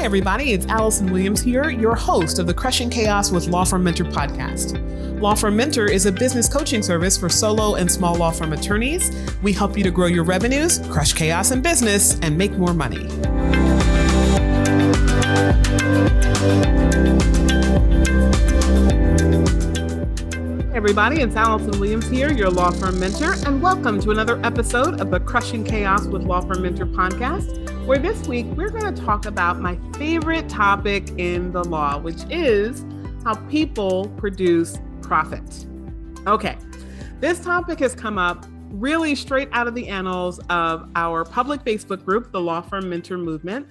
everybody, it's Allison Williams here, your host of the Crushing Chaos with Law Firm Mentor podcast. Law Firm Mentor is a business coaching service for solo and small law firm attorneys. We help you to grow your revenues, crush chaos in business, and make more money. Hey everybody, it's Allison Williams here, your Law Firm Mentor, and welcome to another episode of the Crushing Chaos with Law Firm Mentor podcast, where this week we're going to talk about my favorite topic in the law, which is how people produce profit. Okay, this topic has come up really straight out of the annals of our public Facebook group, the Law Firm Mentor Movement.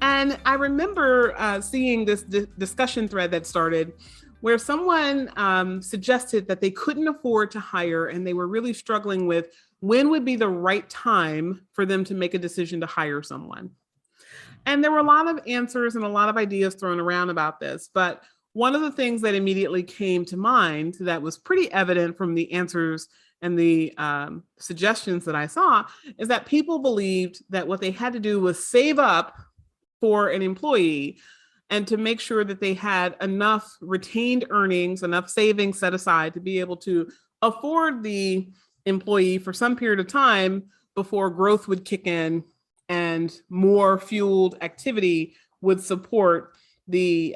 And I remember seeing this discussion thread that started where someone suggested that they couldn't afford to hire and they were really struggling with when would be the right time for them to make a decision to hire someone. And there were a lot of answers and a lot of ideas thrown around about this. But one of the things that immediately came to mind that was pretty evident from the answers and the suggestions that I saw is that people believed that what they had to do was save up for an employee and to make sure that they had enough retained earnings, enough savings set aside to be able to afford the employee for some period of time before growth would kick in and more fueled activity would support the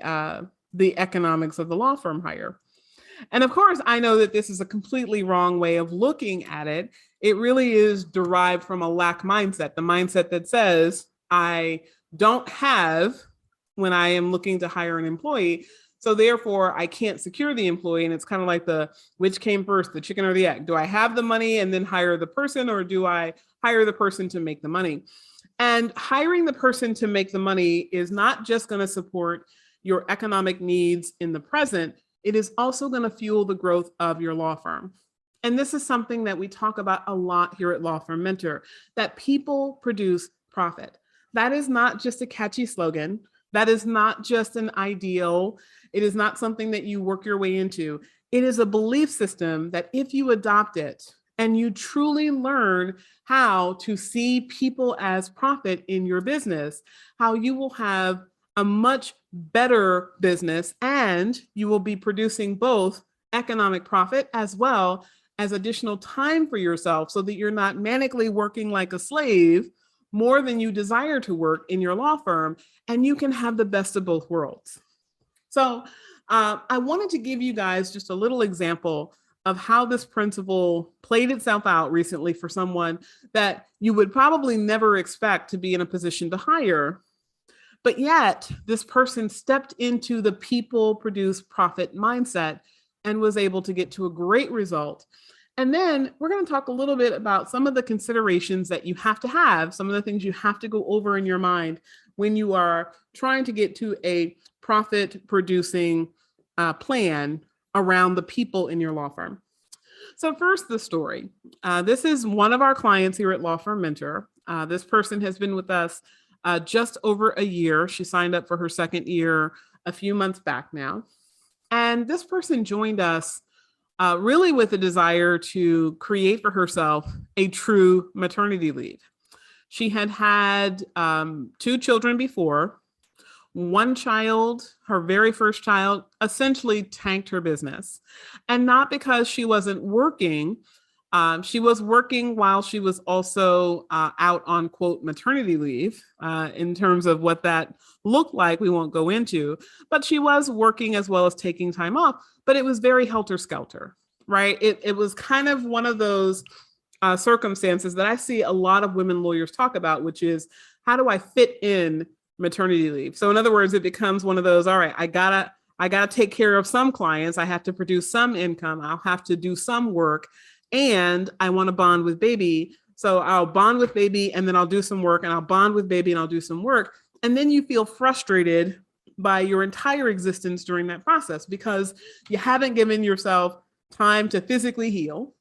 economics of the law firm hire. And of course, I know that this is a completely wrong way of looking at it. It really is derived from a lack mindset, the mindset that says, I don't have when I am looking to hire an employee. So therefore, I can't secure the employee. And it's kind of like which came first, the chicken or the egg? Do I have the money and then hire the person, or do I hire the person to make the money? And hiring the person to make the money is not just going to support your economic needs in the present, it is also going to fuel the growth of your law firm. And this is something that we talk about a lot here at Law Firm Mentor, that people produce profit. That is not just a catchy slogan. That is not just an ideal. It is not something that you work your way into. It is a belief system that if you adopt it and you truly learn how to see people as profit in your business, how you will have a much better business and you will be producing both economic profit as well as additional time for yourself so that you're not manically working like a slave more than you desire to work in your law firm, and you can have the best of both worlds. So I wanted to give you guys just a little example of how this principle played itself out recently for someone that you would probably never expect to be in a position to hire. But yet this person stepped into the people produce profit mindset and was able to get to a great result. And then we're going to talk a little bit about some of the considerations that you have to have, some of the things you have to go over in your mind when you are trying to get to a profit producing plan around the people in your law firm. So first, the story. This is one of our clients here at Law Firm Mentor. This person has been with us just over a year. She signed up for her second year a few months back now. And this person joined us really with a desire to create for herself a true maternity leave. She had 2 children before. One child, her very first child, essentially tanked her business. And not because she wasn't working. She was working while she was also out on, quote, maternity leave. In terms of what that looked like, we won't go into. But she was working as well as taking time off. But it was very helter-skelter, right? It was kind of one of those circumstances that I see a lot of women lawyers talk about, which is, how do I fit in maternity leave? So in other words, it becomes one of those, all right, I gotta take care of some clients. I have to produce some income. I'll have to do some work, and I want to bond with baby. So I'll bond with baby and then I'll do some work, and I'll bond with baby and I'll do some work. And then you feel frustrated by your entire existence during that process because you haven't given yourself time to physically heal.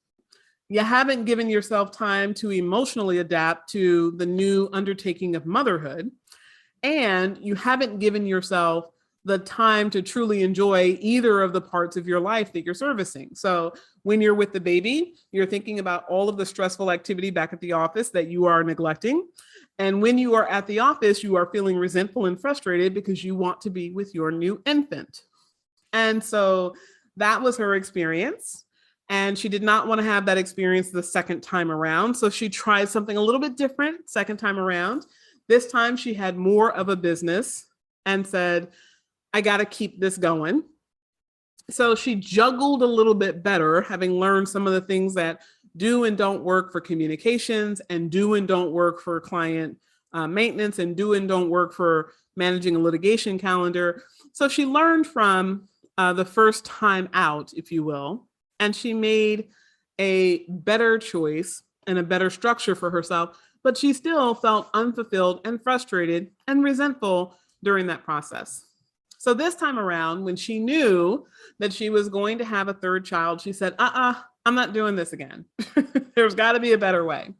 You haven't given yourself time to emotionally adapt to the new undertaking of motherhood. And you haven't given yourself the time to truly enjoy either of the parts of your life that you're servicing. So when you're with the baby, you're thinking about all of the stressful activity back at the office that you are neglecting. And when you are at the office, you are feeling resentful and frustrated because you want to be with your new infant. And so that was her experience. And she did not want to have that experience the second time around. So she tried something a little bit different second time around. This time she had more of a business and said, I got to keep this going. So she juggled a little bit better, having learned some of the things that do and don't work for communications and do and don't work for client maintenance and do and don't work for managing a litigation calendar. So she learned from the first time out, if you will, and she made a better choice and a better structure for herself, but she still felt unfulfilled and frustrated and resentful during that process. So this time around, when she knew that she was going to have a third child, she said, I'm not doing this again. There's got to be a better way.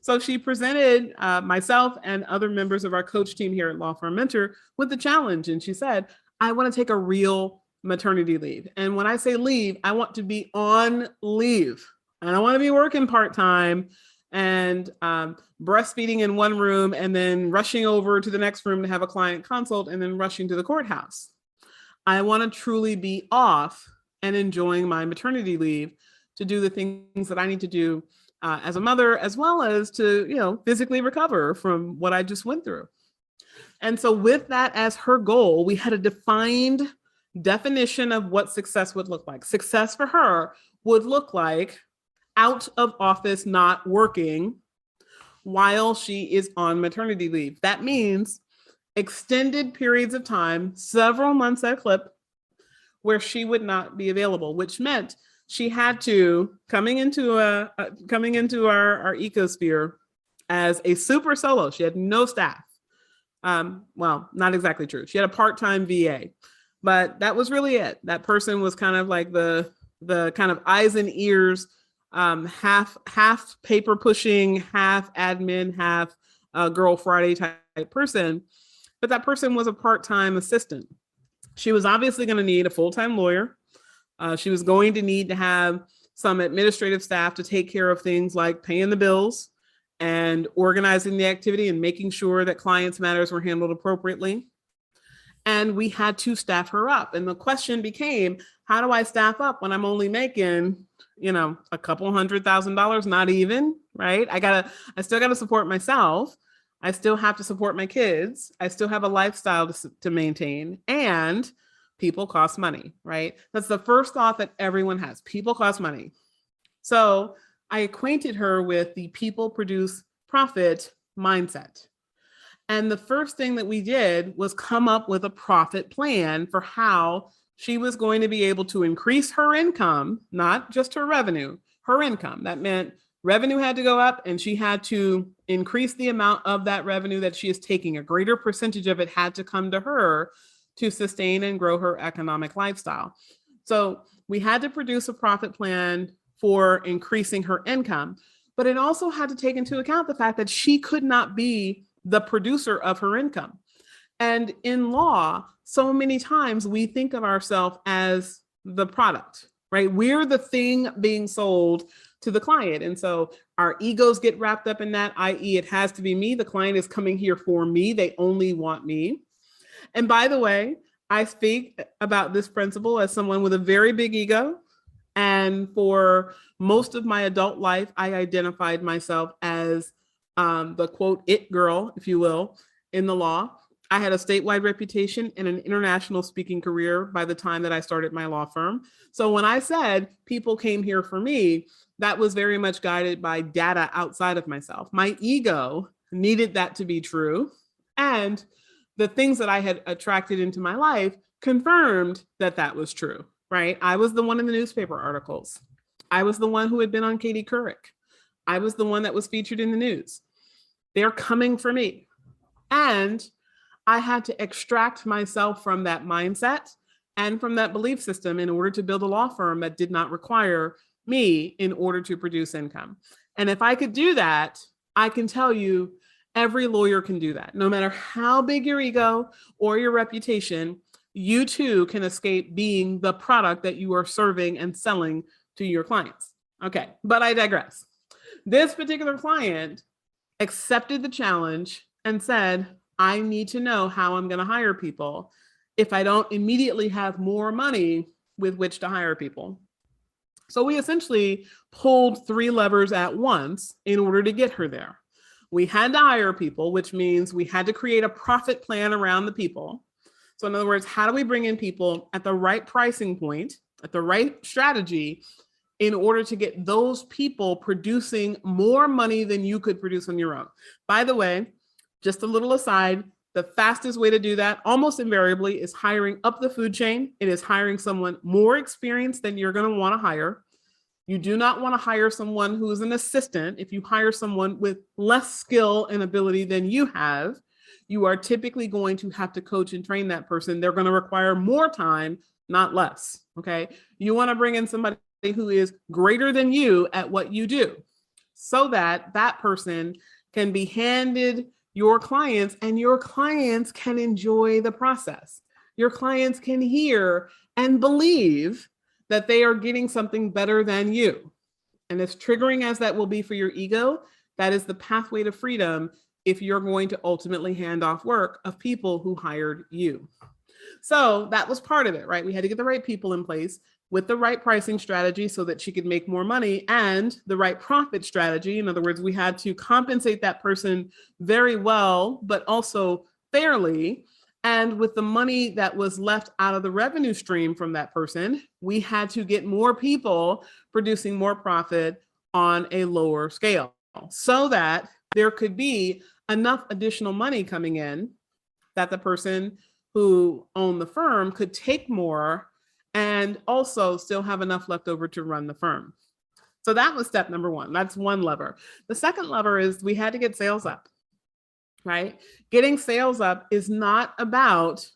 So she presented myself and other members of our coach team here at Law Firm Mentor with the challenge. And she said, I want to take a real maternity leave. And when I say leave, I want to be on leave. I don't want to be working part-time and breastfeeding in one room and then rushing over to the next room to have a client consult and then rushing to the courthouse. I want to truly be off and enjoying my maternity leave to do the things that I need to do as a mother, as well as to, physically recover from what I just went through. And so with that as her goal, we had a defined definition of what success would look like. Success for her would look like out of office, not working while she is on maternity leave. That means extended periods of time, several months at a clip, where she would not be available, which meant she had to, coming into our ecosphere as a super solo. She had no staff. Well, not exactly true. She had a part-time VA, but that was really it. That person was kind of like the kind of eyes and ears, half paper pushing, half admin, half Girl Friday type person. But that person was a part-time assistant. She was obviously going to need a full-time lawyer. She was going to need to have some administrative staff to take care of things like paying the bills and organizing the activity and making sure that clients' matters were handled appropriately. And we had to staff her up. And the question became, how do I staff up when I'm only making, a couple $100,000, not even, right? I still got to support myself. I still have to support my kids. I still have a lifestyle to maintain, and people cost money, right? That's the first thought that everyone has. People cost money. So I acquainted her with the people produce profit mindset. And the first thing that we did was come up with a profit plan for how she was going to be able to increase her income, not just her revenue, her income. That meant revenue had to go up and she had to increase the amount of that revenue that she is taking. A greater percentage of it had to come to her to sustain and grow her economic lifestyle. So we had to produce a profit plan for increasing her income, but it also had to take into account the fact that she could not be the producer of her income. And in law, so many times we think of ourselves as the product, right? We're the thing being sold to the client. And so our egos get wrapped up in that, i.e., it has to be me. The client is coming here for me. They only want me. And by the way, I speak about this principle as someone with a very big ego. And for most of my adult life, I identified myself as the quote, it girl, if you will, in the law. I had a statewide reputation and an international speaking career by the time that I started my law firm. So when I said people came here for me, that was very much guided by data outside of myself. My ego needed that to be true. And the things that I had attracted into my life confirmed that that was true, right? I was the one in the newspaper articles. I was the one who had been on Katie Couric. I was the one that was featured in the news. They're coming for me. And I had to extract myself from that mindset and from that belief system in order to build a law firm that did not require me in order to produce income. And if I could do that, I can tell you every lawyer can do that. No matter how big your ego or your reputation, you too can escape being the product that you are serving and selling to your clients. Okay, but I digress. This particular client accepted the challenge and said, I need to know how I'm going to hire people if I don't immediately have more money with which to hire people. So we essentially pulled 3 levers at once in order to get her there. We had to hire people, which means we had to create a profit plan around the people. So in other words, how do we bring in people at the right pricing point, at the right strategy, in order to get those people producing more money than you could produce on your own? By the way, just a little aside, the fastest way to do that almost invariably is hiring up the food chain. It is hiring someone more experienced than you're going to want to hire. You do not want to hire someone who is an assistant. If you hire someone with less skill and ability than you have, you are typically going to have to coach and train that person. They're going to require more time, not less. Okay. You want to bring in somebody who is greater than you at what you do so that that person can be handed your clients and your clients can enjoy the process. Your clients can hear and believe that they are getting something better than you. And as triggering as that will be for your ego, that is the pathway to freedom if you're going to ultimately hand off work of people who hired you. So that was part of it, right? We had to get the right people in place with the right pricing strategy so that she could make more money and the right profit strategy. In other words, we had to compensate that person very well, but also fairly. And with the money that was left out of the revenue stream from that person, we had to get more people producing more profit on a lower scale so that there could be enough additional money coming in that the person who owned the firm could take more and also still have enough left over to run the firm. So that was step number 1. That's one lever. The second lever is we had to get sales up, right? Getting sales up is not about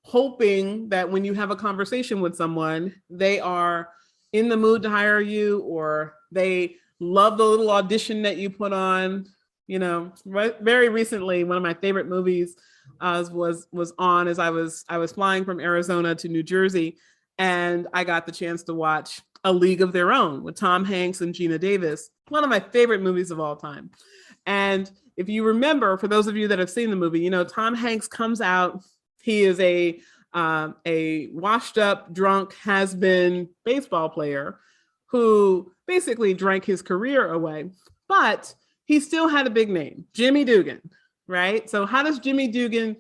hoping that when you have a conversation with someone, they are in the mood to hire you or they love the little audition that you put on. You know, very recently, one of my favorite movies was on as I was flying from Arizona to New Jersey, and I got the chance to watch A League of Their Own with Tom Hanks and Gina Davis, one of my favorite movies of all time. And if you remember, for those of you that have seen the movie, you know, Tom Hanks comes out, he is a washed up, drunk, has-been baseball player who basically drank his career away, but he still had a big name, Jimmy Dugan, right? So how does Jimmy Dugan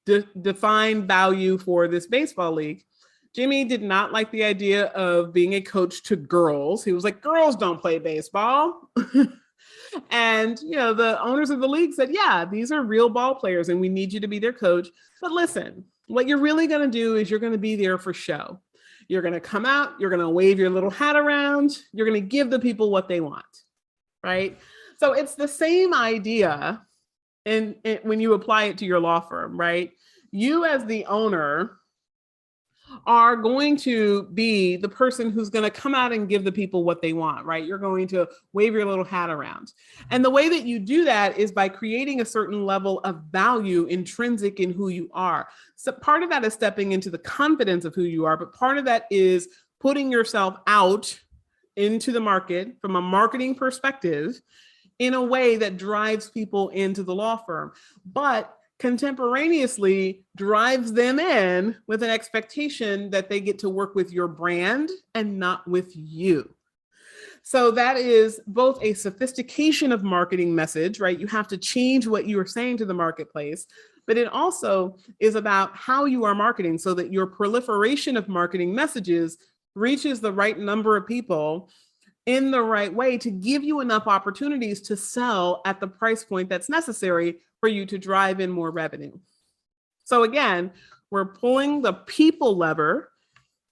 define value for this baseball league? Jimmy did not like the idea of being a coach to girls. He was like, girls don't play baseball. And, you know, the owners of the league said, yeah, these are real ball players and we need you to be their coach. But listen, what you're really going to do is you're going to be there for show. You're going to come out, you're going to wave your little hat around, you're going to give the people what they want, right? So it's the same idea when you apply it to your law firm, right? You as the owner are going to be the person who's going to come out and give the people what they want, right? You're going to wave your little hat around. And the way that you do that is by creating a certain level of value intrinsic in who you are. So part of that is stepping into the confidence of who you are, but part of that is putting yourself out into the market from a marketing perspective in a way that drives people into the law firm, but contemporaneously drives them in with an expectation that they get to work with your brand and not with you. So that is both a sophistication of marketing message, right? You have to change what you are saying to the marketplace, but it also is about how you are marketing so that your proliferation of marketing messages reaches the right number of people in the right way to give you enough opportunities to sell at the price point that's necessary for you to drive in more revenue. So again, we're pulling the people lever,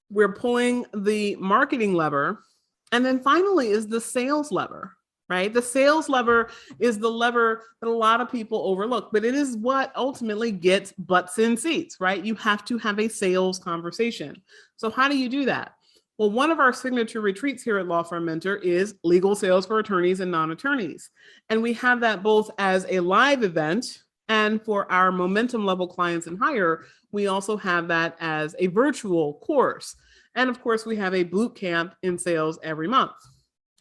we're pulling the marketing lever, and then finally is the sales lever, right? The sales lever is the lever that a lot of people overlook, but it is what ultimately gets butts in seats, right? You have to have a sales conversation. So how do you do that? Well, one of our signature retreats here at Law Firm Mentor is legal sales for attorneys and non-attorneys. And we have that both as a live event And for our momentum level clients and higher, we also have that as a virtual course. And of course, we have a boot camp in sales every month.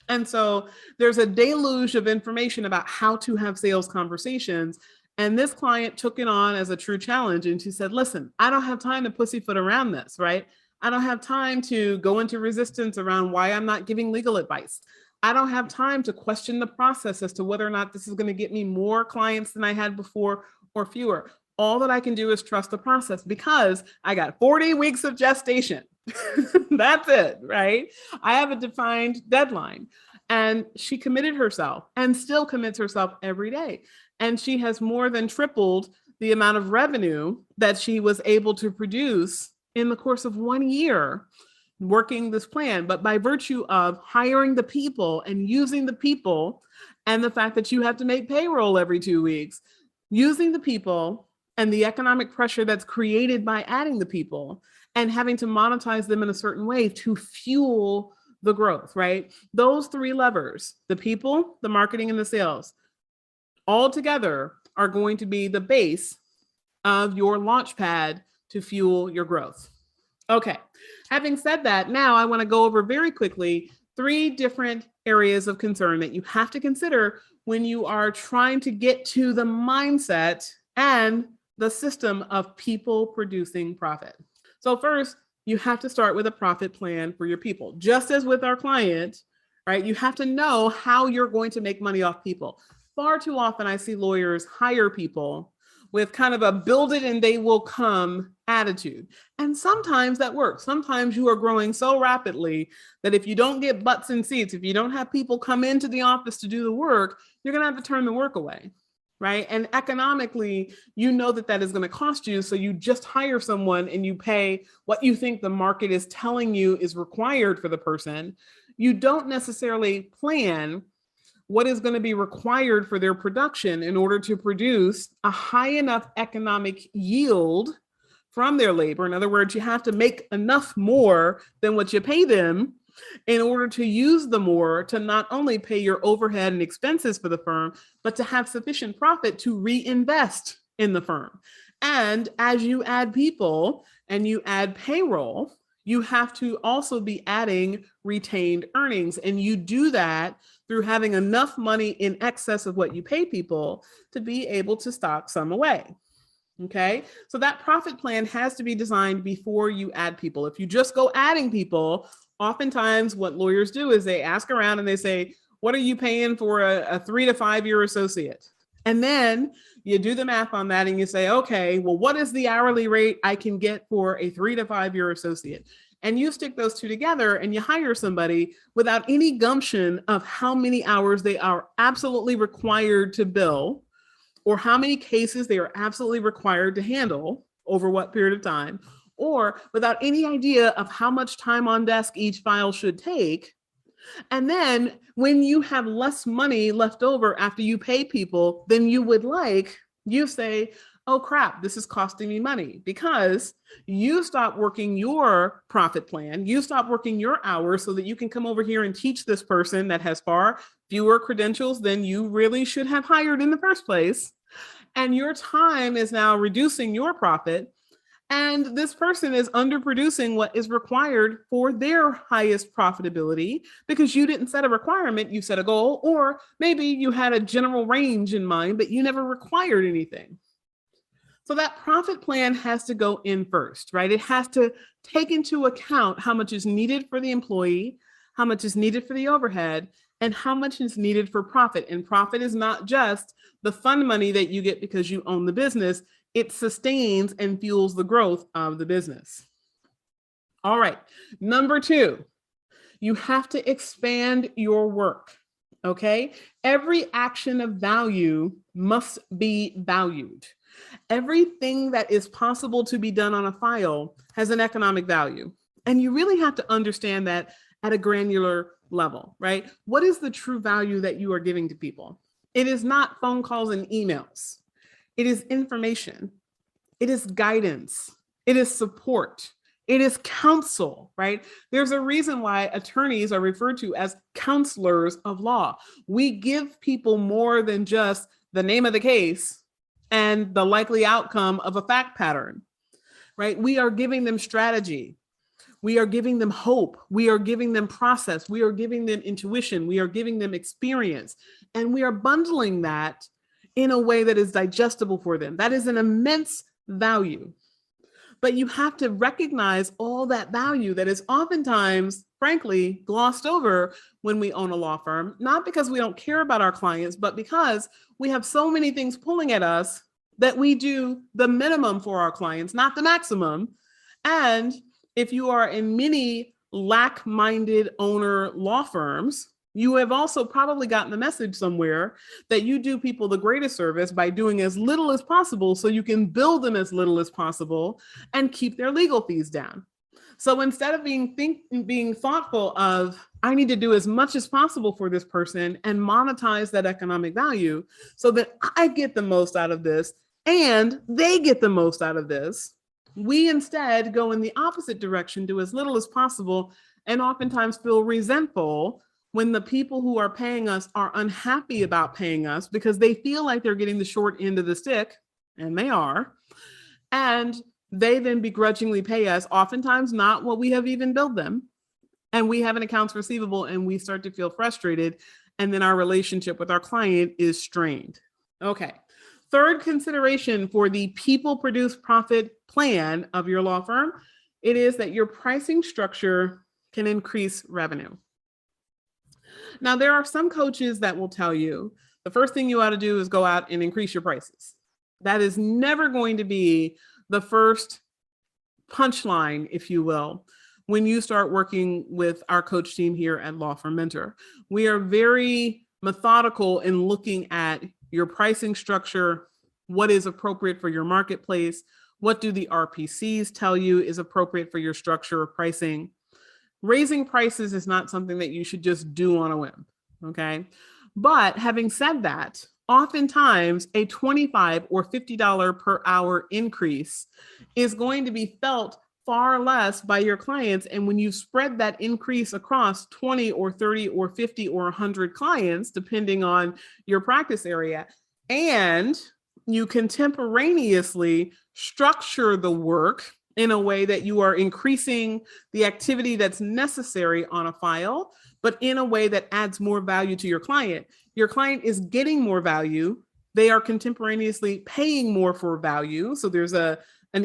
And so there's a deluge of information about how to have sales conversations. And this client took it on as a true challenge. And she said, listen, I don't have time to pussyfoot around this, right? I don't have time to go into resistance around why I'm not giving legal advice. I don't have time to question the process as to whether or not this is going to get me more clients than I had before or fewer. All that I can do is trust the process because I got 40 weeks of gestation. That's it, right? I have a defined deadline. And she committed herself and still commits herself every day. And she has more than tripled the amount of revenue that she was able to produce in the course of 1 year working this plan. But by virtue of hiring the people and using the people and the fact that you have to make payroll every 2 weeks, using the people and the economic pressure that's created by adding the people and having to monetize them in a certain way to fuel the growth, right? Those three levers, the people, the marketing, and the sales, all together are going to be the base of your launch pad to fuel your growth. Okay, having said that, now I want to go over very quickly 3 different areas of concern that you have to consider when you are trying to get to the mindset and the system of people producing profit. So first, you have to start with a profit plan for your people. Just as with our client, right? You have to know how you're going to make money off people. Far too often I see lawyers hire people with kind of a build it and they will come attitude. And sometimes that works. Sometimes you are growing so rapidly that if you don't get butts in seats, if you don't have people come into the office to do the work, you're going to have to turn the work away, right? And economically, you know that that is going to cost you. So you just hire someone and you pay what you think the market is telling you is required for the person. You don't necessarily plan what is going to be required for their production in order to produce a high enough economic yield from their labor. In other words, you have to make enough more than what you pay them in order to use the more to not only pay your overhead and expenses for the firm, but to have sufficient profit to reinvest in the firm. And as you add people and you add payroll, you have to also be adding retained earnings. And you do that through having enough money in excess of what you pay people to be able to stock some away. Okay, so that profit plan has to be designed before you add people. If you just go adding people, oftentimes what lawyers do is they ask around and they say, what are you paying for a 3 to 5 year associate? And then you do the math on that and you say, okay, well, what is the hourly rate I can get for a 3 to 5 year associate? And you stick those two together and you hire somebody without any gumption of how many hours they are absolutely required to bill or how many cases they are absolutely required to handle over what period of time, or without any idea of how much time on desk each file should take. And then when you have less money left over after you pay people than you would like, you say, oh crap, this is costing me money, because you stop working your profit plan, you stop working your hours so that you can come over here and teach this person that has far fewer credentials than you really should have hired in the first place. And your time is now reducing your profit. And this person is underproducing what is required for their highest profitability because you didn't set a requirement, you set a goal, or maybe you had a general range in mind, but you never required anything. So that profit plan has to go in first, right? It has to take into account how much is needed for the employee, how much is needed for the overhead, and how much is needed for profit. And profit is not just the fun money that you get because you own the business. It sustains and fuels the growth of the business. All right, number 2, you have to expand your work, okay? Every action of value must be valued. Everything that is possible to be done on a file has an economic value. And you really have to understand that at a granular level, right? What is the true value that you are giving to people? It is not phone calls and emails. It is information. It is guidance. It is support. It is counsel, right? There's a reason why attorneys are referred to as counselors of law. We give people more than just the name of the case and the likely outcome of a fact pattern, right? We are giving them strategy. We are giving them hope. We are giving them process. We are giving them intuition. We are giving them experience. And we are bundling that in a way that is digestible for them. That is an immense value. But you have to recognize all that value that is oftentimes, frankly, glossed over when we own a law firm, not because we don't care about our clients, but because we have so many things pulling at us that we do the minimum for our clients, not the maximum. And if you are in many lack-minded owner law firms, you have also probably gotten the message somewhere that you do people the greatest service by doing as little as possible so you can bill them as little as possible and keep their legal fees down. So instead of being thoughtful of, I need to do as much as possible for this person and monetize that economic value so that I get the most out of this and they get the most out of this, we instead go in the opposite direction, do as little as possible, and oftentimes feel resentful when the people who are paying us are unhappy about paying us because they feel like they're getting the short end of the stick, and they are, and they then begrudgingly pay us, oftentimes not what we have even billed them, and we have an accounts receivable and we start to feel frustrated, and then our relationship with our client is strained. Okay. Third consideration for the people produce profit plan of your law firm, it is that your pricing structure can increase revenue. Now, there are some coaches that will tell you the first thing you ought to do is go out and increase your prices. That is never going to be the first punchline, if you will, when you start working with our coach team here at Law Firm Mentor. We are very methodical in looking at your pricing structure, what is appropriate for your marketplace, what do the RPCs tell you is appropriate for your structure of pricing. Raising prices is not something that you should just do on a whim, okay? But having said that, oftentimes a $25 or $50 per hour increase is going to be felt far less by your clients. And when you spread that increase across 20 or 30 or 50 or 100 clients, depending on your practice area, and you contemporaneously structure the work in a way that you are increasing the activity that's necessary on a file, but in a way that adds more value to your client. Your client is getting more value. They are contemporaneously paying more for value. So there's an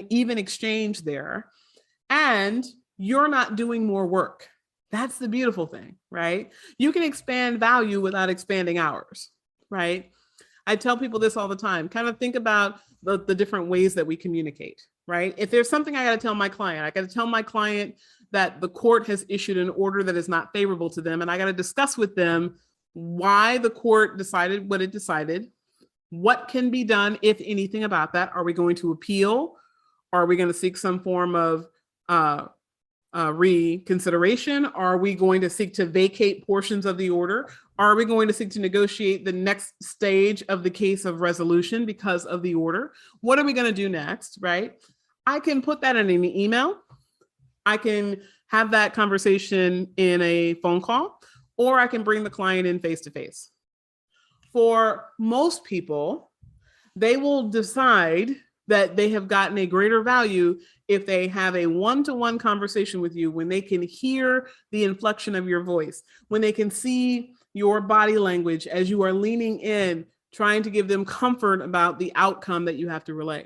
even exchange there. And you're not doing more work. That's the beautiful thing, right? You can expand value without expanding hours, right? I tell people this all the time. Kind of think about the different ways that we communicate, right? If there's something I got to tell my client, I got to tell my client that the court has issued an order that is not favorable to them. And I got to discuss with them why the court decided what it decided, what can be done, if anything, about that. Are we going to appeal? Are we going to seek some form of reconsideration? Are we going to seek to vacate portions of the order? Are we going to seek to negotiate the next stage of the case of resolution because of the order? What are we going to do next, right? I can put that in an email. I can have that conversation in a phone call, or I can bring the client in face-to-face. For most people, they will decide that they have gotten a greater value if they have a one-to-one conversation with you, when they can hear the inflection of your voice, when they can see your body language as you are leaning in, trying to give them comfort about the outcome that you have to relay.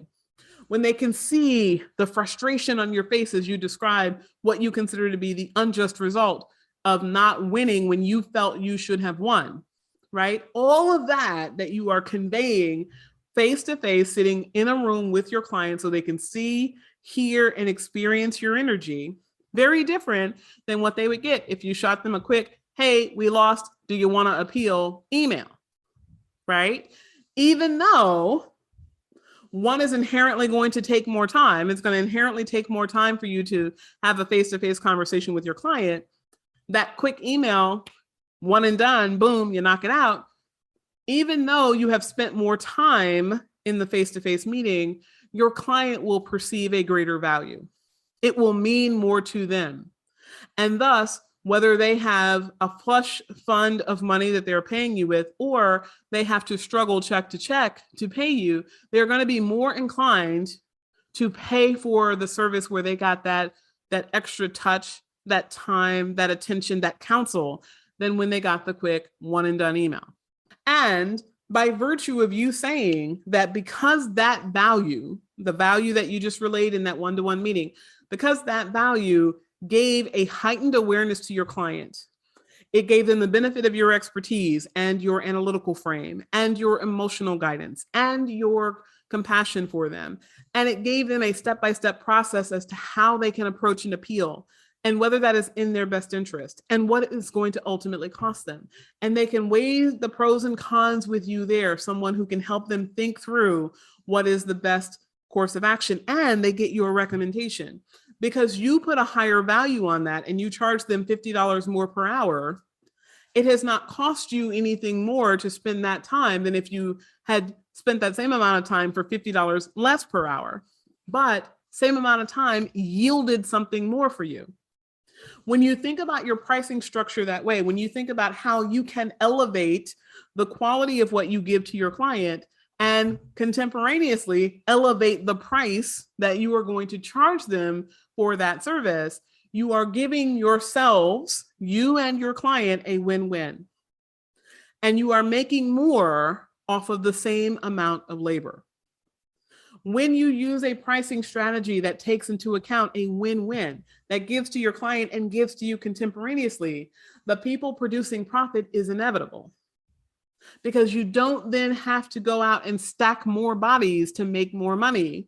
When they can see the frustration on your face as you describe what you consider to be the unjust result of not winning when you felt you should have won, right? All of that you are conveying face-to-face, sitting in a room with your client so they can see, hear, and experience your energy. Very different than what they would get if you shot them a quick, hey, we lost, do you want to appeal email, right? Even though one is inherently going to take more time, it's going to inherently take more time for you to have a face-to-face conversation with your client. That quick email, one and done, boom, you knock it out. Even though you have spent more time in the face-to-face meeting, your client will perceive a greater value. It will mean more to them. And thus, whether they have a flush fund of money that they're paying you with, or they have to struggle check to check to pay you, they're going to be more inclined to pay for the service where they got that extra touch, that time, that attention, that counsel, than when they got the quick one and done email. And by virtue of you saying that, because that value, the value that you just relayed in that one-to-one meeting, because that value gave a heightened awareness to your client, it gave them the benefit of your expertise and your analytical frame and your emotional guidance and your compassion for them. And it gave them a step-by-step process as to how they can approach an appeal and whether that is in their best interest and what it's going to ultimately cost them. And they can weigh the pros and cons with you there, someone who can help them think through what is the best course of action, and they get your recommendation. Because you put a higher value on that and you charge them $50 more per hour, it has not cost you anything more to spend that time than if you had spent that same amount of time for $50 less per hour. But same amount of time yielded something more for you. When you think about your pricing structure that way, when you think about how you can elevate the quality of what you give to your client and contemporaneously elevate the price that you are going to charge them for that service, you are giving yourselves, you and your client, a win-win. And you are making more off of the same amount of labor. When you use a pricing strategy that takes into account a win-win, that gives to your client and gives to you contemporaneously, the people producing profit is inevitable. Because you don't then have to go out and stack more bodies to make more money.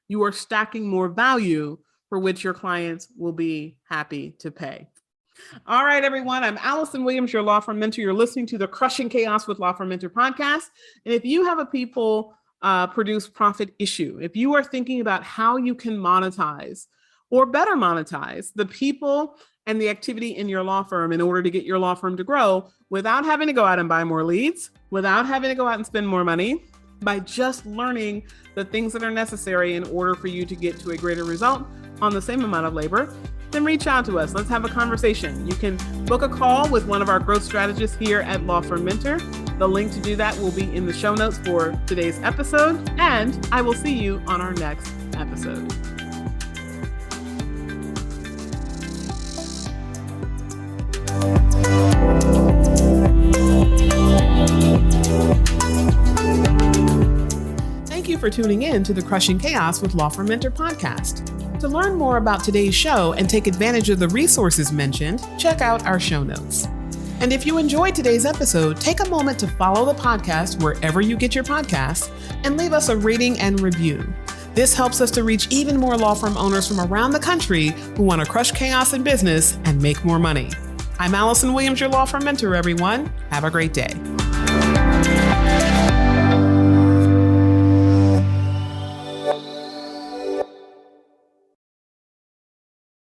You are stacking more value for which your clients will be happy to pay. All right, everyone. I'm Allison Williams, your law firm mentor. You're listening to the Crushing Chaos with Law Firm Mentor podcast. And if you have a people produce profit issue, if you are thinking about how you can monetize or better monetize the people and the activity in your law firm in order to get your law firm to grow without having to go out and buy more leads, without having to go out and spend more money, by just learning the things that are necessary in order for you to get to a greater result on the same amount of labor, then reach out to us. Let's have a conversation. You can book a call with one of our growth strategists here at Law Firm Mentor. The link to do that will be in the show notes for today's episode, and I will see you on our next episode. Thank you for tuning in to the Crushing Chaos with Law Firm Mentor podcast. To learn more about today's show and take advantage of the resources mentioned, check out our show notes. And if you enjoyed today's episode, take a moment to follow the podcast wherever you get your podcasts and leave us a rating and review. This helps us to reach even more law firm owners from around the country who want to crush chaos in business and make more money. I'm Allison Williams, your law firm mentor, everyone. Have a great day.